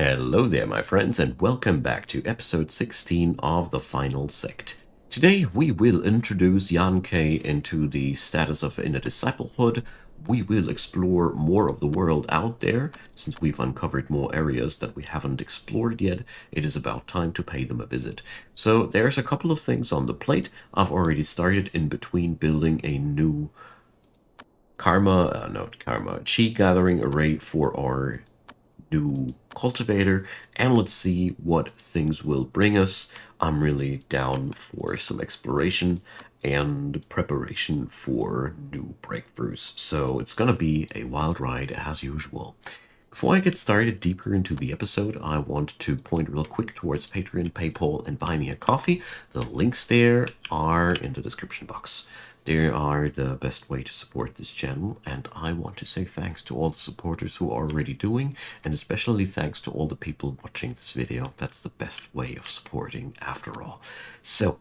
Hello there, my friends, and welcome back to episode 16 of the final Sect. Today we will introduce Yankei into the status of inner disciplehood. We will explore more of the world out there. Since we've uncovered more areas that we haven't explored yet, it is about time to pay them a visit. So there's a couple of things on the plate. I've already started in between building a new chi gathering array for our new cultivator, and let's see what things will bring us. I'm really down for some exploration and preparation for new breakthroughs, so it's gonna be a wild ride as usual. Before I get started deeper into the episode, I want to point real quick towards Patreon, PayPal, and Buy Me a Coffee. The links there are in the description box. They are the best way to support this channel, and I want to say thanks to all the supporters who are already doing, and especially thanks to all the people watching this video. That's the best way of supporting after all. So,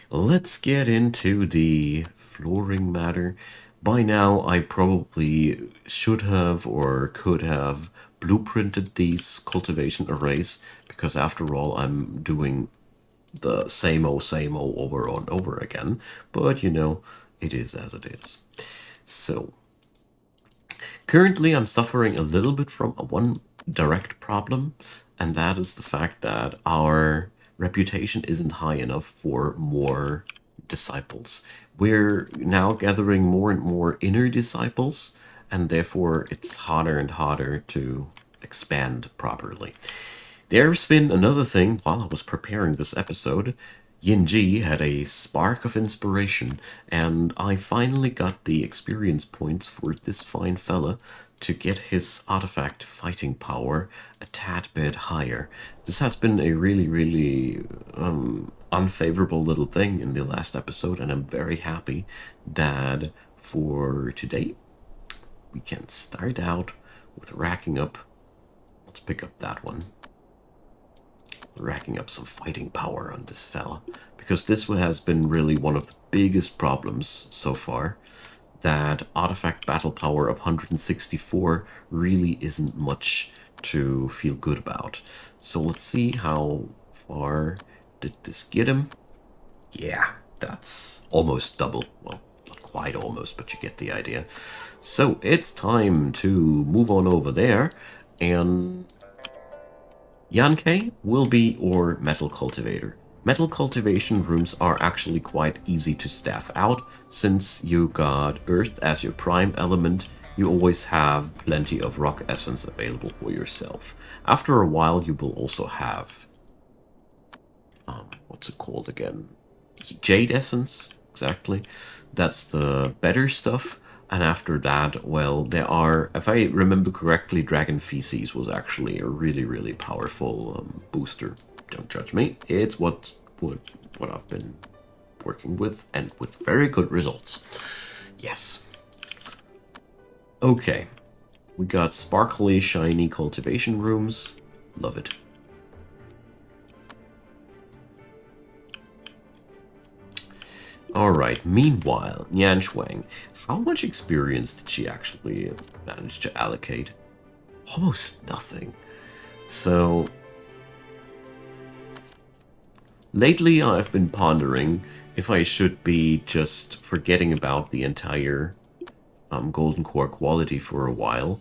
let's get into the flooring matter. By now, I probably should have or could have blueprinted these cultivation arrays, because after all, I'm doing the same old over and over again. But you know, it is as it is. So, currently I'm suffering a little bit from one direct problem, and that is the fact that our reputation isn't high enough for more disciples. We're now gathering more and more inner disciples, and therefore it's harder and harder to expand properly. There's been another thing while I was preparing this episode. Yinji had a spark of inspiration, and I finally got the experience points for this fine fella to get his artifact fighting power a tad bit higher. This has been a really unfavorable little thing in the last episode, and I'm very happy that for today we can start out with racking up. Let's pick up that one. Racking up some fighting power on this fella, because this has been really one of the biggest problems so far. That artifact battle power of 164 really isn't much to feel good about. So let's see how far did this get him. Yeah, that's almost double. Well, not quite almost, but you get the idea. So it's time to move on over there, and Yankei will be your metal cultivator. Metal cultivation rooms are actually quite easy to staff out. Since you got earth as your prime element, you always have plenty of rock essence available for yourself. After a while, you will also have what's it called again? Jade essence, exactly. That's the better stuff. And after that, well, there are, if I remember correctly, Dragon Feces was actually a really powerful booster. Don't judge me. It's what I've been working with, and with very good results. Yes. Okay. We got sparkly, shiny cultivation rooms. Love it. Alright, meanwhile, Yan Shuang, how much experience did she actually manage to allocate? Almost nothing. So, lately I've been pondering if I should be just forgetting about the entire Golden Core quality for a while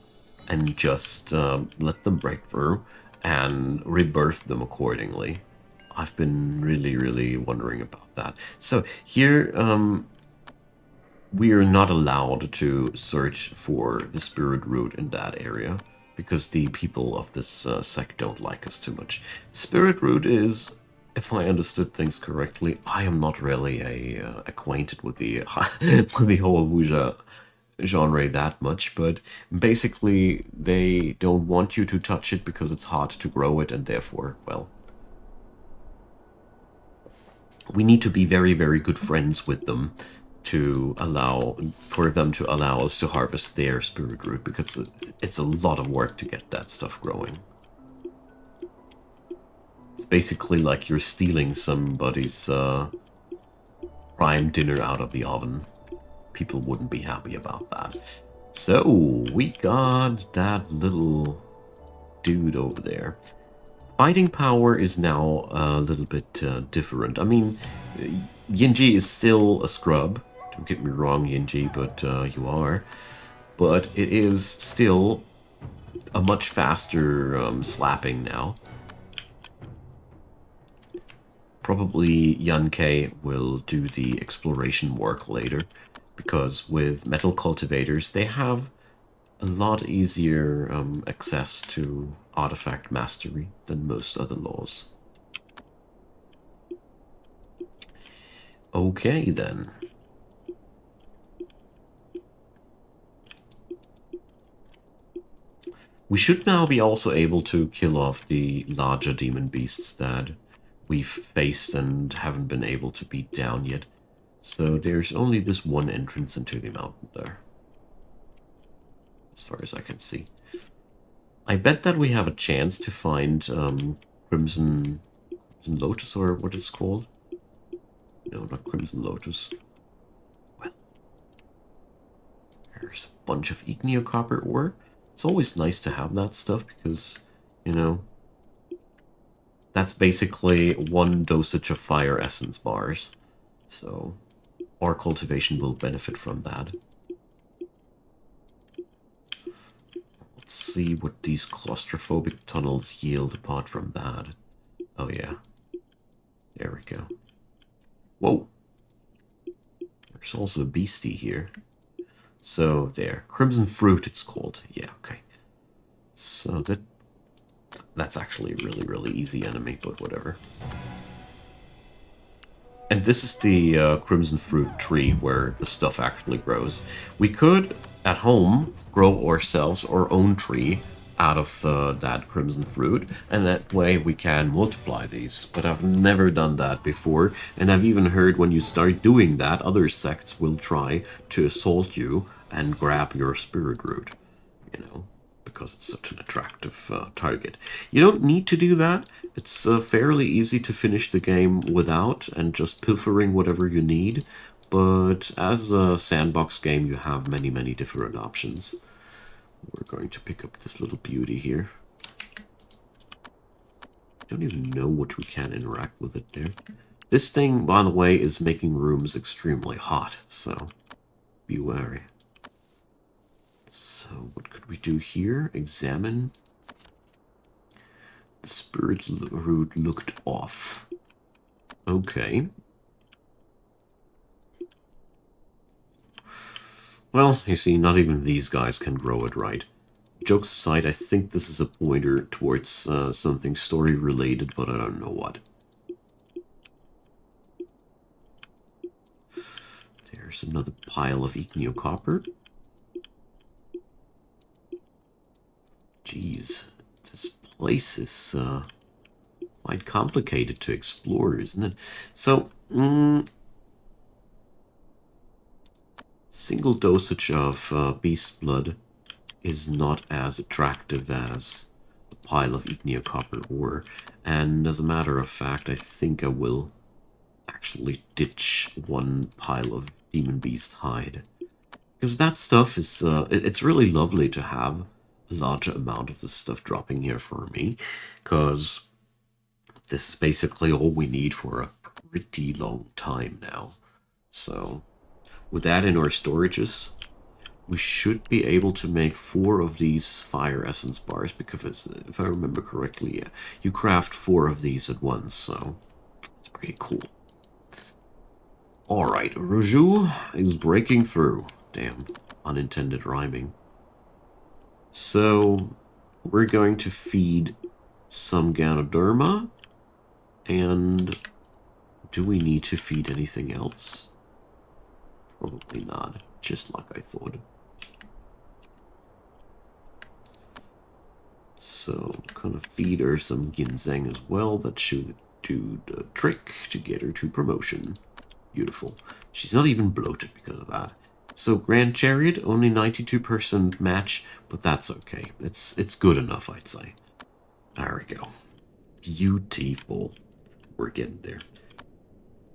and just let them break through and rebirth them accordingly. I've been really wondering about that. So here, we are not allowed to search for the spirit root in that area, because the people of this sect don't like us too much. Spirit root is, if I understood things correctly, I am not really acquainted with the with the whole Wuxia genre that much, but basically they don't want you to touch it because it's hard to grow it, and therefore, well, we need to be very good friends with them to allow us to harvest their spirit root, because it's a lot of work to get that stuff growing. It's basically like you're stealing somebody's prime dinner out of the oven. People wouldn't be happy about that. So we got that little dude over there. Fighting power is now a little bit different. I mean, Yinji is still a scrub. Don't get me wrong, Yinji, but you are. But it is still a much faster slapping now. Probably Yankei will do the exploration work later, because with metal cultivators, they have a lot easier access to artifact mastery than most other laws. Okay, then. We should now be also able to kill off the larger demon beasts that we've faced and haven't been able to beat down yet. So there's only this one entrance into the mountain there, as far as I can see. I bet that we have a chance to find Crimson Lotus, or what it's called. No, not Crimson Lotus. Well, there's a bunch of Igneocopper ore. It's always nice to have that stuff because, you know, that's basically one dosage of fire essence bars. So our cultivation will benefit from that. Let's see what these claustrophobic tunnels yield apart from that. Oh yeah. There we go. Whoa. There's also a beastie here. So there. Crimson Fruit it's called. Yeah, okay. So that's actually a really, really easy enemy, but whatever. And this is the Crimson Fruit tree where the stuff actually grows. We could, at home, grow ourselves our own tree out of that Crimson Fruit, and that way we can multiply these. But I've never done that before, and I've even heard when you start doing that, other sects will try to assault you and grab your spirit root, you know, because it's such an attractive target. You don't need to do that. It's fairly easy to finish the game without and just pilfering whatever you need. But as a sandbox game, you have many, many different options. We're going to pick up this little beauty here. I don't even know what we can interact with it there. This thing, by the way, is making rooms extremely hot, so be wary. So what could we do here? Examine. The spirit root looked off. Okay. Well, you see, not even these guys can grow it right. Jokes aside, I think this is a pointer towards something story-related, but I don't know what. There's another pile of Igneocopper. Jeez, this place is quite complicated to explore, isn't it? So, single dosage of beast blood is not as attractive as a pile of Igneocopper ore. And as a matter of fact, I think I will actually ditch one pile of Demon Beast hide. Because that stuff is, it's really lovely to have a larger amount of this stuff dropping here for me. Because this is basically all we need for a pretty long time now. So, with that in our storages, we should be able to make 4 of these fire essence bars, because if I remember correctly, yeah, you craft 4 of these at once, so it's pretty cool. Alright, Raju is breaking through. Damn, unintended rhyming. So, we're going to feed some Ganoderma, and do we need to feed anything else? Probably not, just like I thought. So, gonna feed her some ginseng as well. That should do the trick to get her to promotion. Beautiful. She's not even bloated because of that. So, Grand Chariot, only 92% match, but that's okay. It's good enough, I'd say. There we go. Beautiful. We're getting there.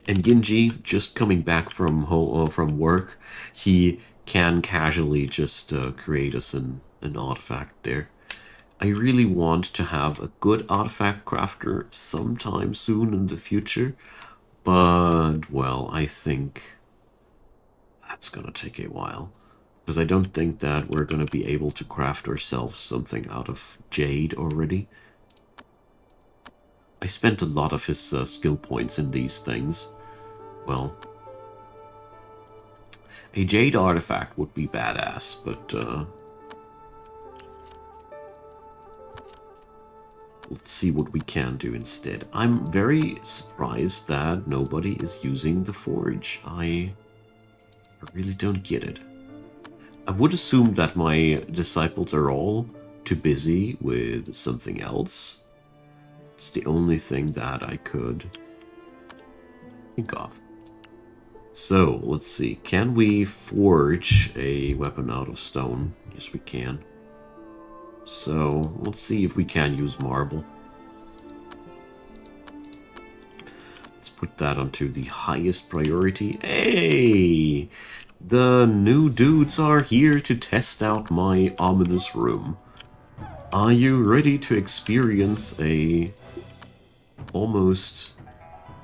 And Ginji, just coming back from work, he can casually just create us an artifact there. I really want to have a good artifact crafter sometime soon in the future, but, well, I think that's gonna take a while. Because I don't think that we're gonna be able to craft ourselves something out of jade already. I spent a lot of his skill points in these things. Well, a jade artifact would be badass, but let's see what we can do instead. I'm very surprised that nobody is using the forge. I really don't get it. I would assume that my disciples are all too busy with something else. It's the only thing that I could think of. So, let's see. Can we forge a weapon out of stone? Yes, we can. So, let's see if we can use marble. Let's put that onto the highest priority. Hey! The new dudes are here to test out my ominous room. Are you ready to experience a almost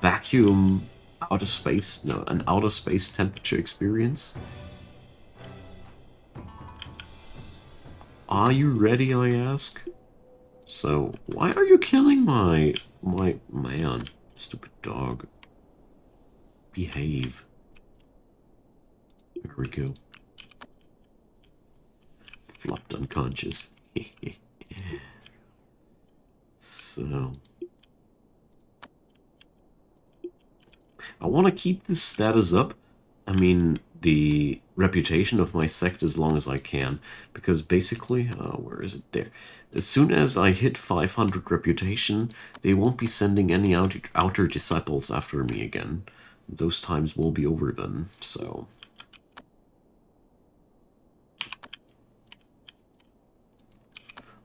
vacuum outer space? No, an outer space temperature experience? Are you ready, I ask? So, why are you killing my man? Stupid dog. Behave. There we go. Flopped unconscious. So, I want to keep this status up. I mean, the reputation of my sect as long as I can, because basically, where is it? There. As soon as I hit 500 reputation, they won't be sending any outer disciples after me again. Those times will be over then, so...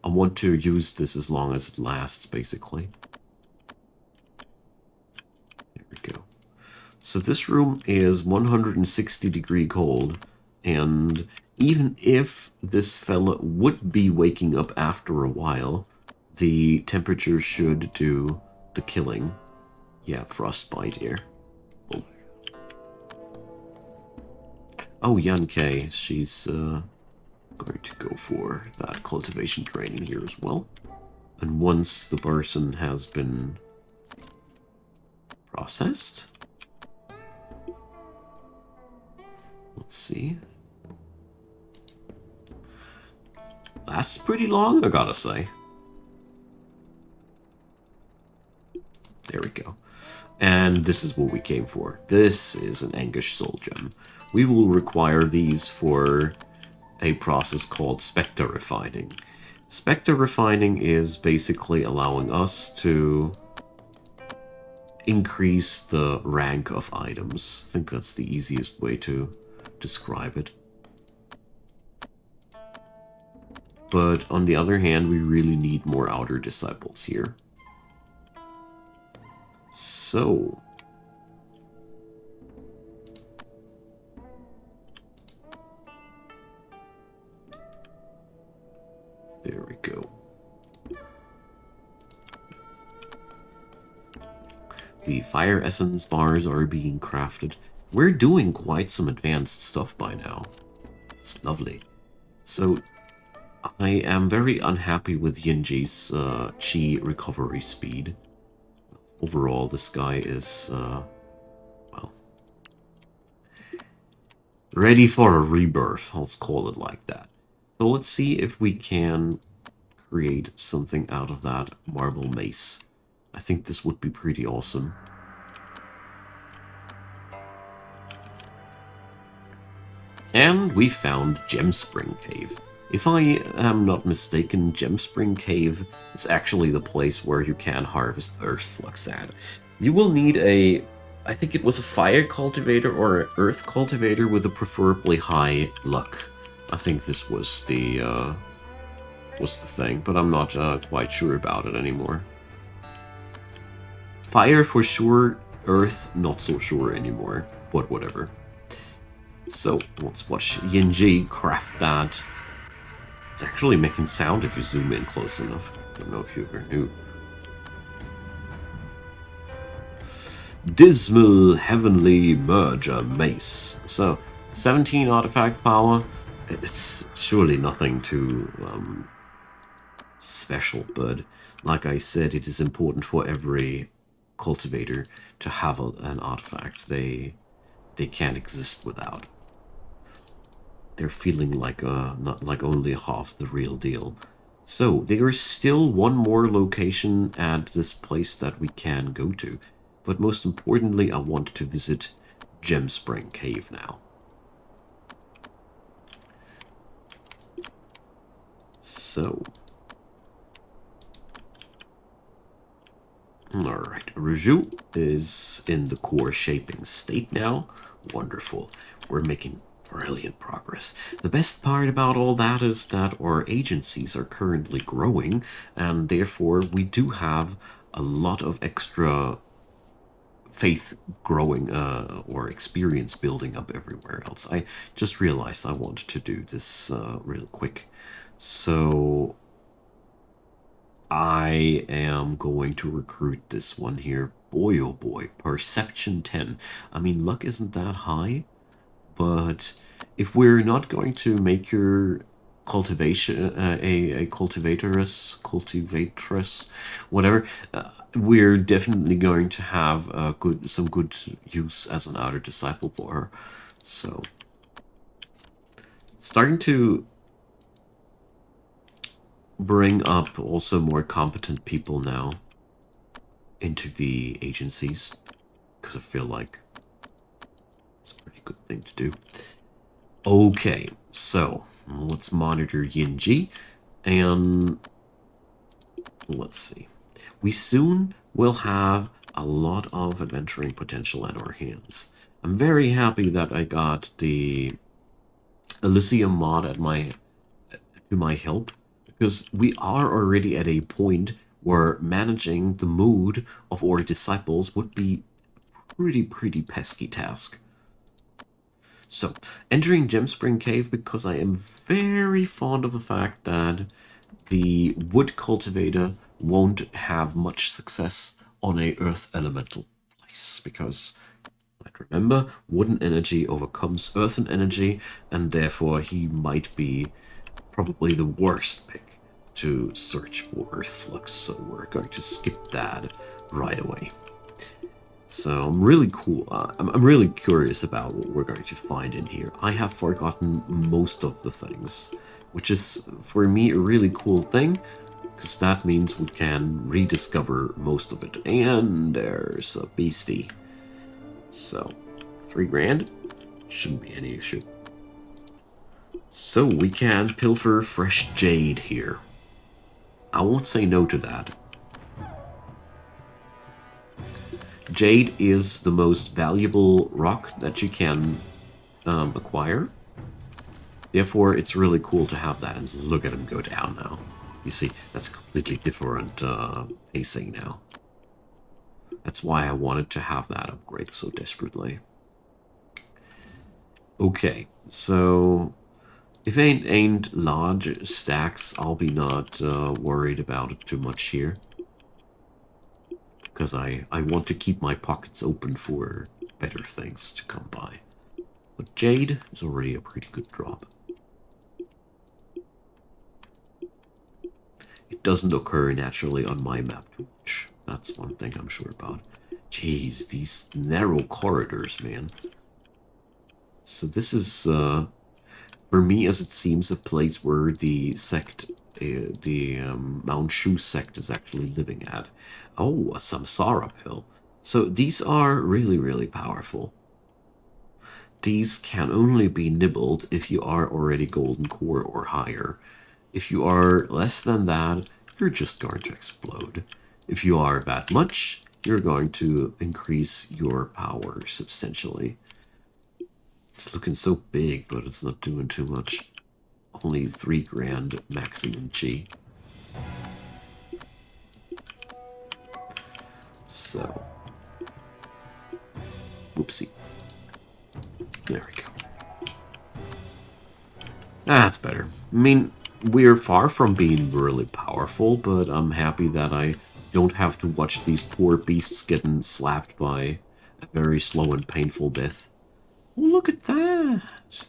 I want to use this as long as it lasts, basically. There we go. So this room is 160 degree cold, and even if this fella would be waking up after a while, the temperature should do the killing. Yeah, frostbite here. Oh, Yanke, she's going to go for that cultivation training here as well. And once the person has been processed, let's see. Lasts pretty long, I gotta say. There we go. And this is what we came for. This is an Anguish Soul Gem. We will require these for a process called Spectre Refining. Spectre Refining is basically allowing us to increase the rank of items. I think that's the easiest way to describe it. But on the other hand, we really need more outer disciples here. So... there we go. The fire essence bars are being crafted. We're doing quite some advanced stuff by now. It's lovely. So, I am very unhappy with Yinji's chi recovery speed. Overall, this guy is, well, ready for a rebirth. Let's call it like that. So let's see if we can create something out of that marble mace. I think this would be pretty awesome. And we found Gemspring Cave. If I am not mistaken, Gemspring Cave is actually the place where you can harvest earth flux at. You will need a, I think it was a fire cultivator or an earth cultivator with a preferably high luck. I think this was the thing, but I'm not quite sure about it anymore. Fire for sure, earth not so sure anymore, but whatever. So, let's watch Yinji craft that It's actually making sound if you zoom in close enough. Don't know if you ever knew. Dismal Heavenly Merger Mace. So, 17 artifact power. It's surely nothing too special, but like I said, it is important for every cultivator to have an artifact. They can't exist without. They're feeling like not like only half the real deal. So there is still one more location at this place that we can go to, but most importantly, I want to visit Gemspring Cave now. So, alright, Raju is in the core shaping state now. Wonderful. We're making brilliant progress. The best part about all that is that our agencies are currently growing, and therefore we do have a lot of extra faith growing or experience building up everywhere else. I just realized I wanted to do this real quick. So I am going to recruit this one here. Boy, oh boy, Perception 10. I mean, luck isn't that high, but if we're not going to make your cultivation a cultivatress, whatever, we're definitely going to have some good use as an outer disciple for her. So, starting to bring up also more competent people now into the agencies, because I feel like it's a pretty good thing to do. Okay, so let's monitor Yinji, and let's see. We soon will have a lot of adventuring potential at our hands. I'm very happy that I got the Elysium mod at to my help, because we are already at a point where managing the mood of our disciples would be pretty pesky task. So, entering Gemspring Cave because I am very fond of the fact that the wood cultivator won't have much success on a earth elemental place, because remember, wooden energy overcomes earthen energy, and therefore he might be probably the worst pick to search for earth flux, so we're going to skip that right away. So I'm really cool. I'm really curious about what we're going to find in here. I have forgotten most of the things, which is for me a really cool thing, because that means we can rediscover most of it. And there's a beastie. So 3 grand shouldn't be any issue. So we can pilfer fresh jade here. I won't say no to that. Jade is the most valuable rock that you can acquire. Therefore, it's really cool to have that. And look at him go down now. You see, that's completely different pacing now. That's why I wanted to have that upgrade so desperately. Okay, so if it ain't large stacks, I'll be not worried about it too much here. Because I want to keep my pockets open for better things to come by. But jade is already a pretty good drop. It doesn't occur naturally on my map too much. That's one thing I'm sure about. Jeez, these narrow corridors, man. So this is, for me, as it seems, a place where the sect, the Mount Shu sect is actually living at. Oh, a Samsara pill. So these are really powerful. These can only be nibbled if you are already golden core or higher. If you are less than that, you're just going to explode. If you are that much, you're going to increase your power substantially. It's looking so big, but it's not doing too much. Only 3 grand maximum G. So, whoopsie. There we go. That's better. I mean, we're far from being really powerful, but I'm happy that I don't have to watch these poor beasts getting slapped by a very slow and painful death. Oh, look at that!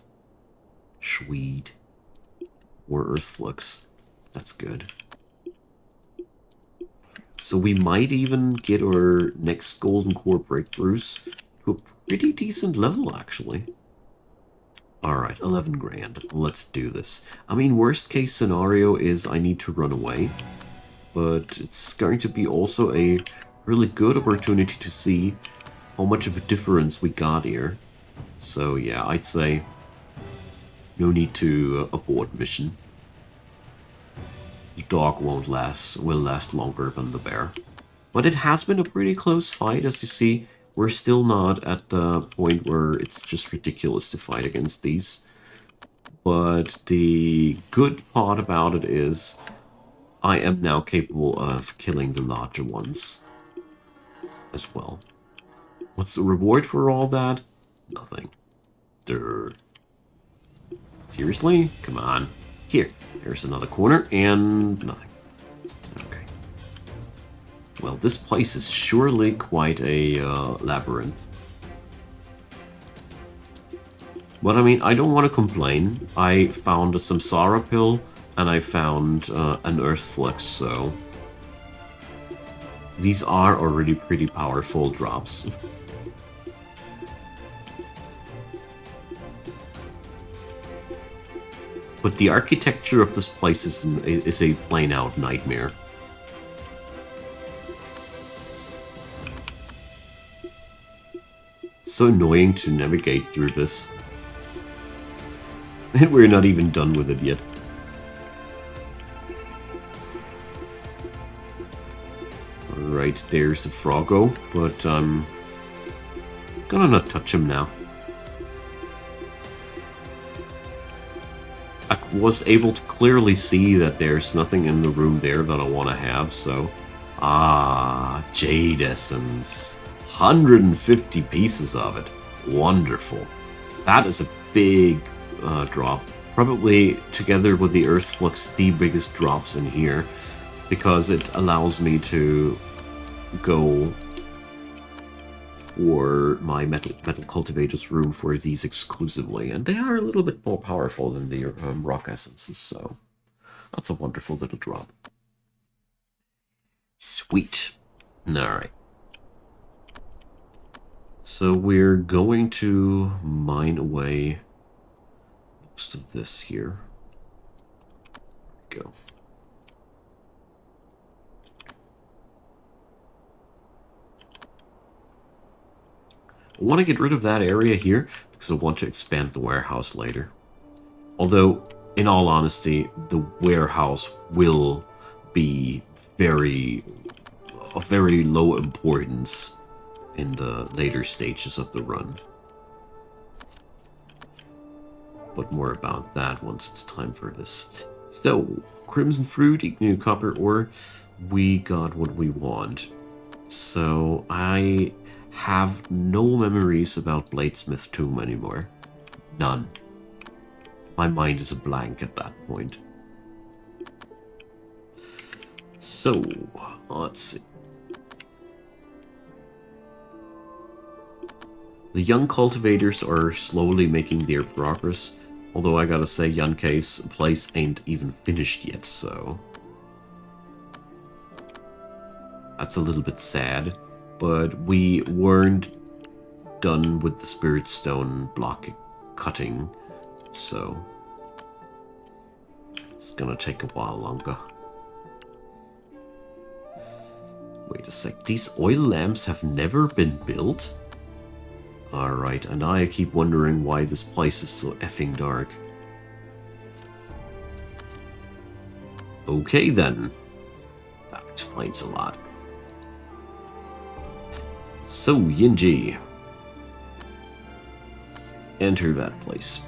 Sweet. More Earth Flux. That's good. So we might even get our next Golden Core breakthroughs to a pretty decent level, actually. Alright, 11 grand. Let's do this. I mean, worst case scenario is I need to run away. But it's going to be also a really good opportunity to see how much of a difference we got here. So yeah, I'd say no need to abort mission. The dog will last longer than the bear. But it has been a pretty close fight, as you see. We're still not at the point where it's just ridiculous to fight against these. But the good part about it is I am now capable of killing the larger ones as well. What's the reward for all that? Nothing. Durr. Seriously? Come on. Here. There's another corner and nothing. Okay. Well, this place is surely quite a labyrinth. But I mean, I don't want to complain. I found a Samsara pill and I found an Earth Flux, so these are already pretty powerful drops. But the architecture of this place is a plain-out nightmare. So annoying to navigate through this. And we're not even done with it yet. Alright, there's the Froggo, but I'm gonna not touch him now. I was able to clearly see that there's nothing in the room there that I want to have, so... Ah, Jade Essence. 150 pieces of it. Wonderful. That is a big drop. Probably, together with the Earth Flux, the biggest drops in here. Because it allows me to go for my metal cultivator's room for these exclusively, and they are a little bit more powerful than the rock essences, so that's a wonderful little drop. Sweet. Alright. So we're going to mine away most of this here. Go. I want to get rid of that area here because I want to expand the warehouse later. Although, in all honesty, the warehouse will be of very low importance in the later stages of the run. But more about that once it's time for this. So, Crimson Fruit, Igneous Copper Ore, we got what we want. So, I have no memories about Bladesmith Tomb anymore. None. My mind is a blank at that point. So, let's see. The young cultivators are slowly making their progress, although I gotta say Yankei's place ain't even finished yet, so... That's a little bit sad. But we weren't done with the Spirit Stone block cutting, so it's gonna take a while longer. Wait a sec, these oil lamps have never been built? Alright, and I keep wondering why this place is so effing dark. Okay then, that explains a lot. So, Yinji. Enter that place.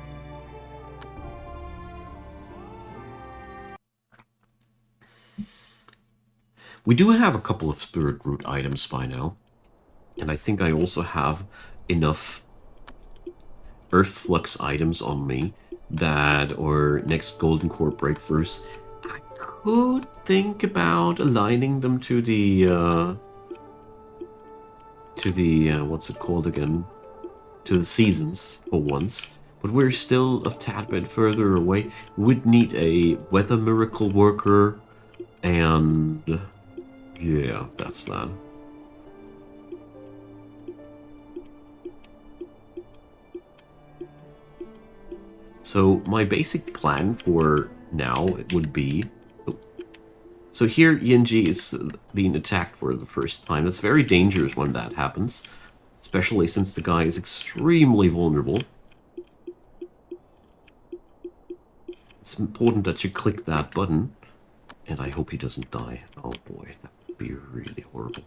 We do have a couple of Spirit Root items by now. And I think I also have enough Earth Flux items on me that or next Golden Core breakthroughs, I could think about aligning them to the what's it called again? To the seasons for once. But we're still a tad bit further away. We'd need a weather miracle worker, and yeah, that's that. So my basic plan for now would be... So here Yinji is being attacked for the first time. That's very dangerous when that happens, especially since the guy is extremely vulnerable. It's important that you click that button, and I hope he doesn't die. Oh boy, that would be really horrible.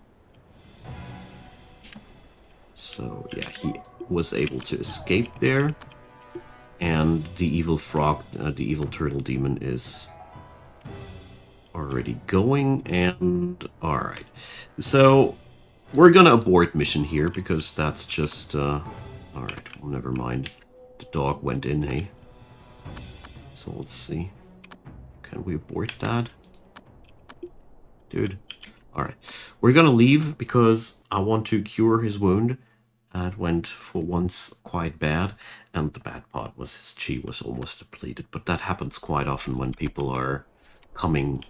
So yeah, he was able to escape there, and the evil frog, the evil turtle demon is already going, and alright. So we're gonna abort mission here, because that's just, alright, well, never mind. The dog went in, hey? So let's see. Can we abort that? Dude. Alright. We're gonna leave, because I want to cure his wound. It went, for once, quite bad, and the bad part was his chi was almost depleted, but that happens quite often when people are coming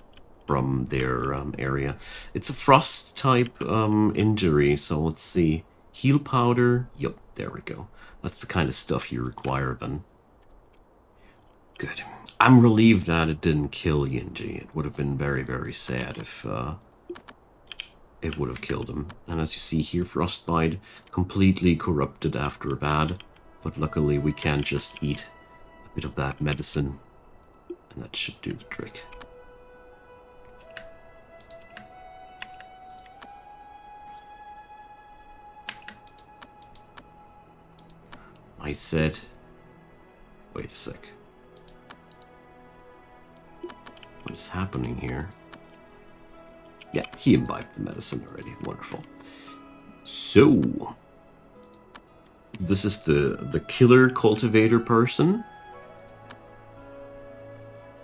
from their area. It's a frost type injury, so let's see. Heal powder. Yep, there we go. That's the kind of stuff you require then. Good. I'm relieved that it didn't kill Yinji. It would have been very, very sad if it would have killed him. And as you see here, Frostbite completely corrupted after a bad, but luckily we can just eat a bit of that medicine, and that should do the trick. I said... Wait a sec. What is happening here? Yeah, he imbibed the medicine already. Wonderful. So... This is the killer cultivator person.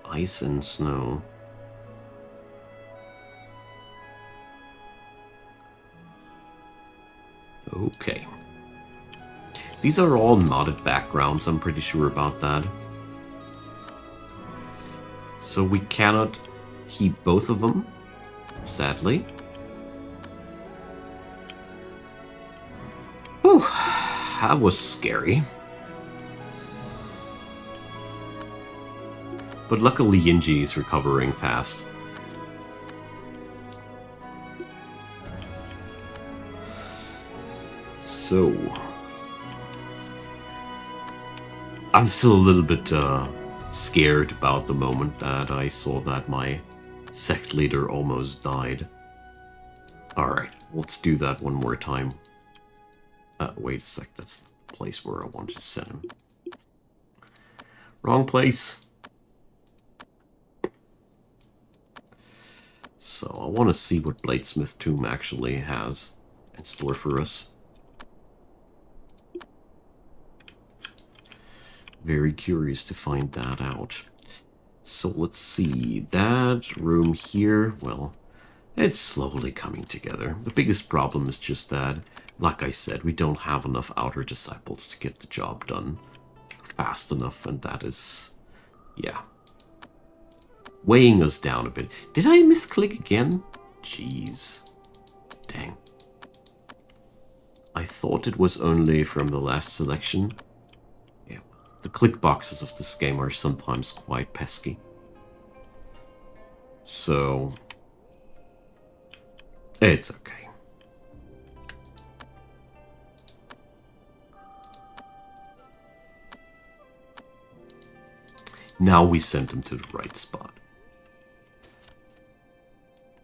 Ice and snow. Okay. These are all modded backgrounds, I'm pretty sure about that. So we cannot keep both of them, sadly. Whew, that was scary. But luckily Yinji is recovering fast. So... I'm still a little bit scared about the moment that I saw that my sect leader almost died. Alright, let's do that one more time. Wait a sec, that's the place where I wanted to send him. Wrong place. So I want to see what Bladesmith Tomb actually has in store for us. Very curious to find that out. So let's see, that room here, well, it's slowly coming together. The biggest problem is just that, like I said, we don't have enough outer disciples to get the job done fast enough, and that is, yeah, weighing us down a bit. Did I misclick again? Jeez. Dang. I thought it was only from the last selection. Yeah, the click boxes of this game are sometimes quite pesky. So, it's okay. Now we sent him to the right spot.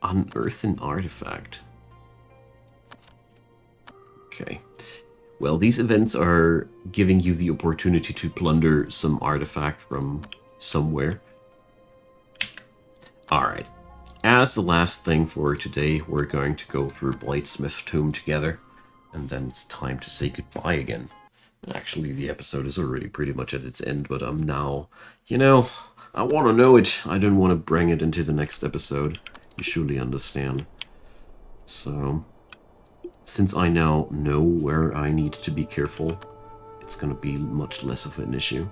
Unearth an artifact. Okay. Well, these events are giving you the opportunity to plunder some artifact from somewhere. Alright. As the last thing for today, we're going to go through Bladesmith Tomb together. And then it's time to say goodbye again. Actually, the episode is already pretty much at its end, but I'm now, I want to know it. I don't want to bring it into the next episode. You surely understand. So, since I now know where I need to be careful, it's going to be much less of an issue.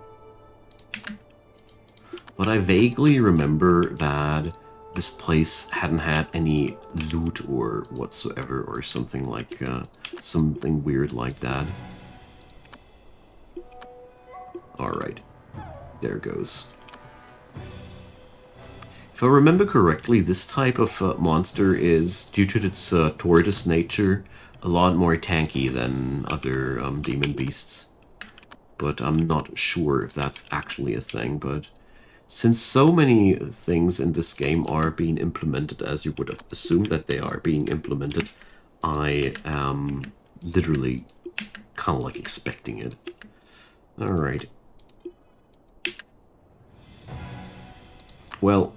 But I vaguely remember that this place hadn't had any loot or whatsoever, or something like, something weird like that. Alright, there goes. If I remember correctly, this type of monster is, due to its tortoise nature, a lot more tanky than other demon beasts. But I'm not sure if that's actually a thing, but since so many things in this game are being implemented as you would assume that they are being implemented, I am literally kind of like expecting it. Alright. Well,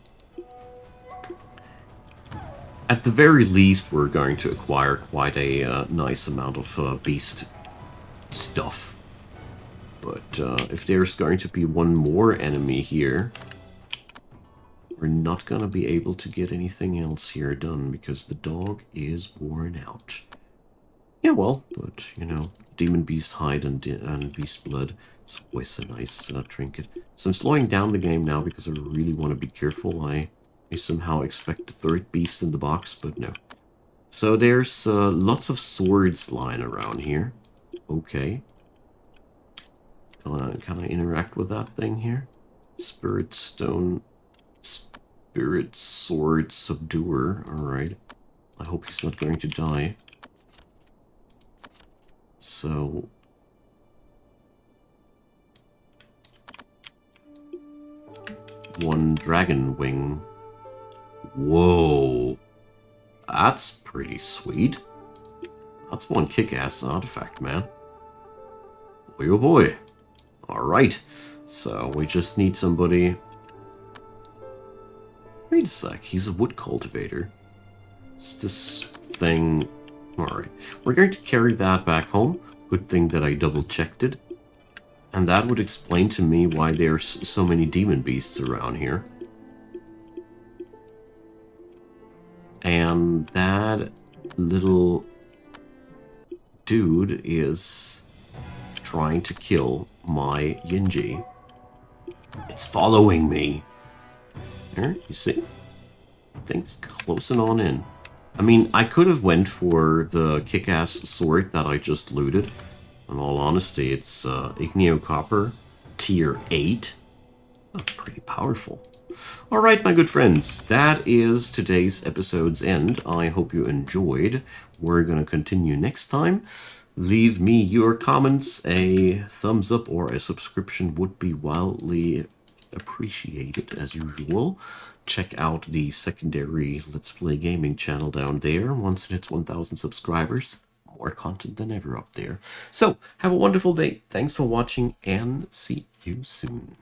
at the very least, we're going to acquire quite a nice amount of beast stuff. But if there's going to be one more enemy here, we're not going to be able to get anything else here done because the dog is worn out. Yeah, well, but, demon beast hide and beast blood is always a nice trinket. So I'm slowing down the game now because I really want to be careful. I somehow expect a third beast in the box, but no. So there's lots of swords lying around here. Okay. Can I interact with that thing here? Spirit Stone... Spirit Sword Subduer. Alright. I hope he's not going to die. So... one dragon wing. Whoa. That's pretty sweet. That's one kick-ass artifact, man. Boy, oh boy. Alright. So, we just need somebody... Wait a sec, he's a wood cultivator. Is this thing... Alright. We're going to carry that back home. Good thing that I double-checked it. And that would explain to me why there's so many demon beasts around here. And that little dude is trying to kill my Yinji. It's following me. There, you see? Things closing on in. I mean, I could have went for the kick-ass sword that I just looted. In all honesty, it's Igneo Copper, tier 8. That's pretty powerful. Alright, my good friends, that is today's episode's end. I hope you enjoyed. We're going to continue next time. Leave me your comments. A thumbs up or a subscription would be wildly appreciated, as usual. Check out the secondary Let's Play Gaming channel down there once it hits 1,000 subscribers. More content than ever up there. So, have a wonderful day. Thanks for watching, and see you soon.